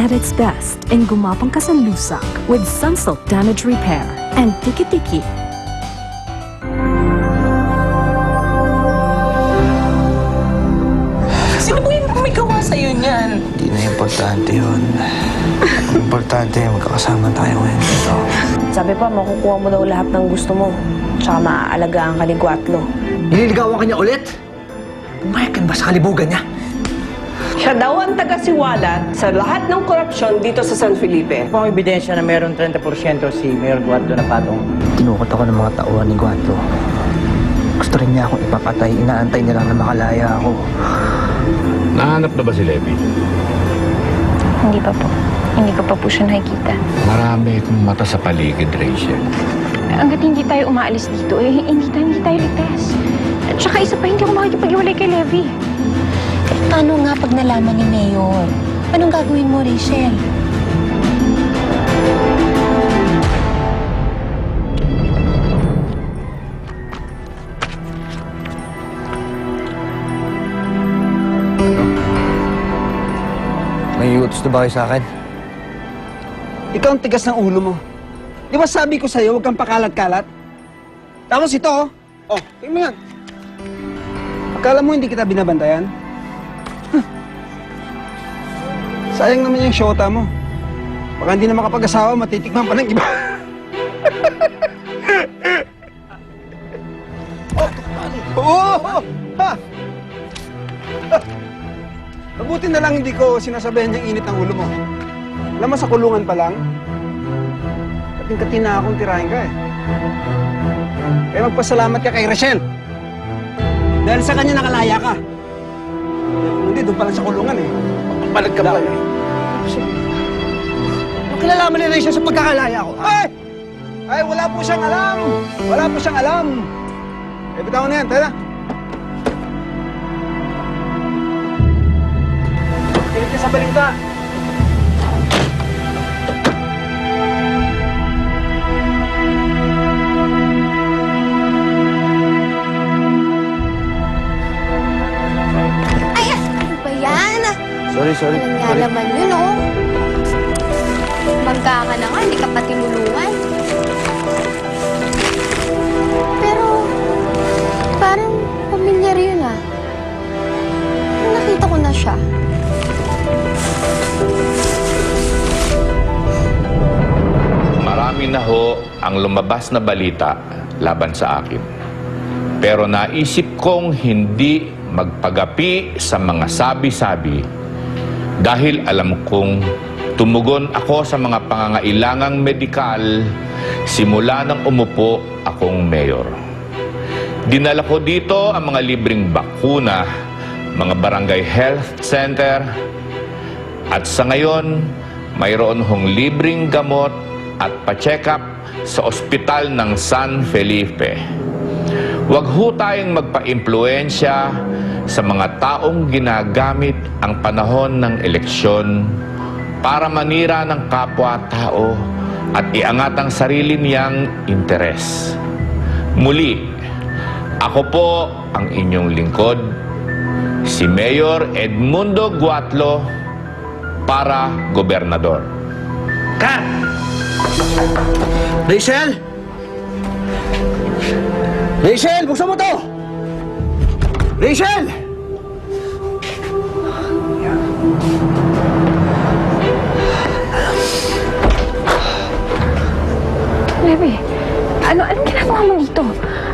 at its best in gumapang kasanlusak with Sunsilk Damage Repair and Tiki-Tiki. Sino po yung may gawa sa'yo niyan? Hindi na importante yun. Importante, magkakasama tayo ngayon dito. Sabi pa, makukuha mo daw lahat ng gusto mo. Tsaka maaalagaan ka ni Guatlo. Nililigawan ka niya ulit? Pumayag ka ba sa kalibugan niya? Siya daw ang taga-siwalat sa lahat ng korupsyon dito sa San Felipe. Kung ebidensya na meron 30% si Mayor Guatlo na patong. Tinukot ako ng mga tauhan ni Guatlo. Gusto rin niya akong ipapatay. Inaantay niya lang na makalaya ako. Nahanap na ba si Levi? Hindi pa po. Hindi ko pa po siya nakikita. Marami itong mata sa paligid, Rachel. Hanggat hindi tayo umaalis dito, hindi tayo ligtas. At saka isa pa, hindi ako makikipag-iwalay kay Levi. Paano nga pag nalaman ni Mayor? Anong gagawin mo, Rachel? May utos na ba kayo sa akin? Ikaw ang tigas ng ulo mo. Di ba sabi ko sa'yo, huwag kang pakalat-kalat? Tapos ito, oh, tingnan mo yan. Akala mo hindi kita binabantayan? Huh. Sayang naman yung syota mo. Baka hindi na makapag-asawa, matitikman pa ng iba. Oh! Ha! Mabuti na lang hindi ko sinasabihan yung init ng ulo mo. Alam mo, sa kulungan pa lang, kating-kati na akong tirahin ka eh. Kaya magpasalamat ka kay Rachel. Dahil sa kanya nakalaya ka. Hindi, doon pa lang sa kulungan eh. Magpapalag ka pa eh. Anong kilalaman ni Rachel sa pagkakalaya ko? Ay! Ay, wala po siyang alam! Wala po siyang alam! Eh, bitawan na yan, tayo na. Kilit ka sa balita. Ay, ano ba yan? Sorry. Walang nga naman yun, oh. Bangga ka na nga, hindi ka pa tinulungan. Pero, parang pamilyar yun, ah. Nakita ko na siya. Marami na ho ang lumabas na balita laban sa akin. Pero naisip kong hindi magpagapi sa mga sabi-sabi dahil alam kong tumugon ako sa mga pangangailangang medikal simula nang umupo akong mayor. Dinala ko dito ang mga libreng bakuna, mga barangay health center, at sa ngayon, mayroon hong libreng gamot at pa-check up sa ospital ng San Felipe. Huwag ho tayong magpa-impluensya sa mga taong ginagamit ang panahon ng eleksyon para manira ng kapwa-tao at iangat ang sarili niyang interes. Muli, ako po ang inyong lingkod, si Mayor Edmundo Guatlo, para gobernador. Kat! Rachel! Rachel, buksan mo to! Rachel! Levi, anong ginagawa mo dito?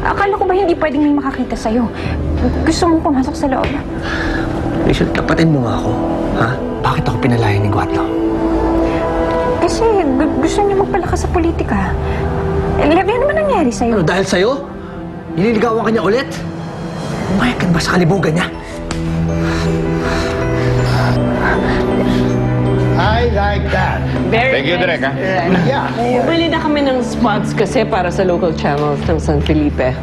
Akala ko ba hindi pwedeng may makakita sa'yo? Gusto mong pumasok sa loob? Rachel, tapatin mo nga ako. Ha? Bakit ako pinalaya ni Guatlo? Kasi gusto niya magpalakas sa politika. Levi, ano man nangyari sa'yo? Ano, dahil sa'yo? Nililigawan ka niya ulit? Pumayag ka ba sa kalibugan niya? I like that. Thank you, Direk, ha? Yeah. Bumili na kami ng spots kasi para sa local channels ng San Felipe.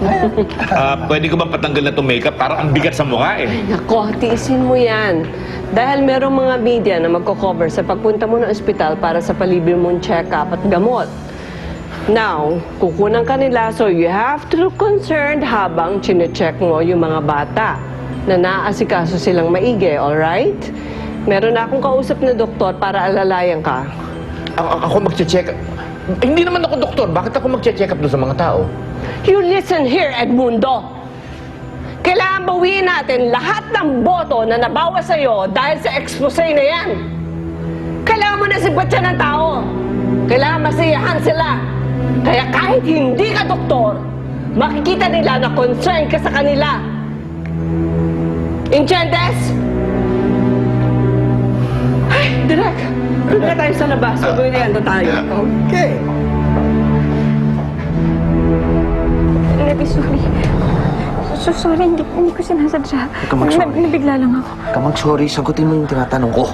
Pwede ko ba patanggal na itong makeup? Parang ang bigat sa mukha eh. Nako, tiisin mo yan. Dahil merong mga media na magko-cover sa pagpunta mo ng ospital para sa palibre mong check-up at gamot. Now, kukunan ka nila, so you have to look concerned habang chine-check mo yung mga bata na naasikaso silang maigi, alright? Meron na akong kausap na doktor para alalayan ka. Ako magche-check. Hindi naman ako doktor. Bakit ako magche-check up doon sa mga tao? You listen here, Edmundo. Kailangan bawiin natin lahat ng boto na nabawa sa'yo dahil sa expose na yan. Kailangan mo na simpatsya ng tao. Kailangan masiyahan sila. Kaya kahit hindi ka doktor, makikita nila na concern ka sa kanila. Entiendes? Ay, Direk! Doon na tayo sa labas. Magwiwian na tayo. Okay. Levi, sorry. Sorry, hindi ko sinasadya. Huwag ka mag-sorry. Nabigla lang ako. Huwag ka mag-sorry. Sagutin mo yung tinatanong ko.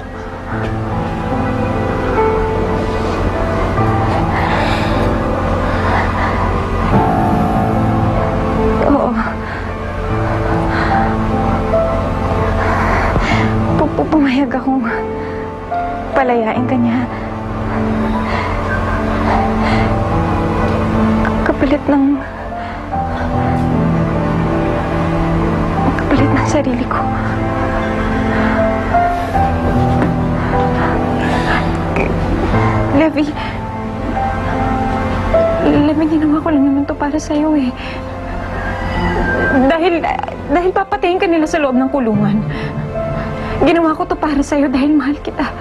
Oo. Pumayag akong palayain ka niya. Kapalit ng sarili ko. Levi, ginawa ko lang naman to para sa'yo eh. Dahil papatayin ka nila sa loob ng kulungan. Ginawa ko to para sa'yo dahil mahal kita.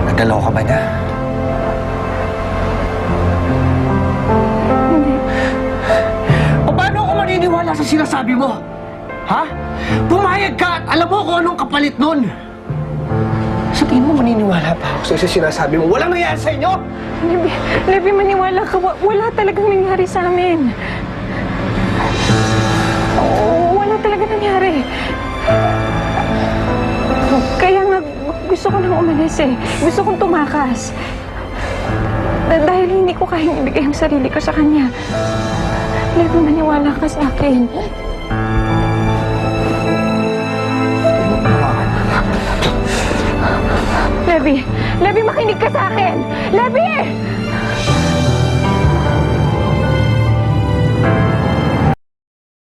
Nagalaw ka ba na? Hindi. Paano ako maniniwala sa sinasabi mo? Ha? Pumayag ka at alam mo kung anong kapalit nun. Sa tingin mo maniniwala pa ako sa sinasabi mo? Walang nangyari sa inyo? Levi, maniwala ka. Wala talagang nangyari sa amin. Wala talaga nangyari. Kaya nga, gusto ko nang umalis eh. Gusto kong tumakas. Dahil hindi ko kayang ibigay ang sarili ko sa kanya. Levi, maniwala ka sa akin. Levi, makinig ka sa akin! Levi!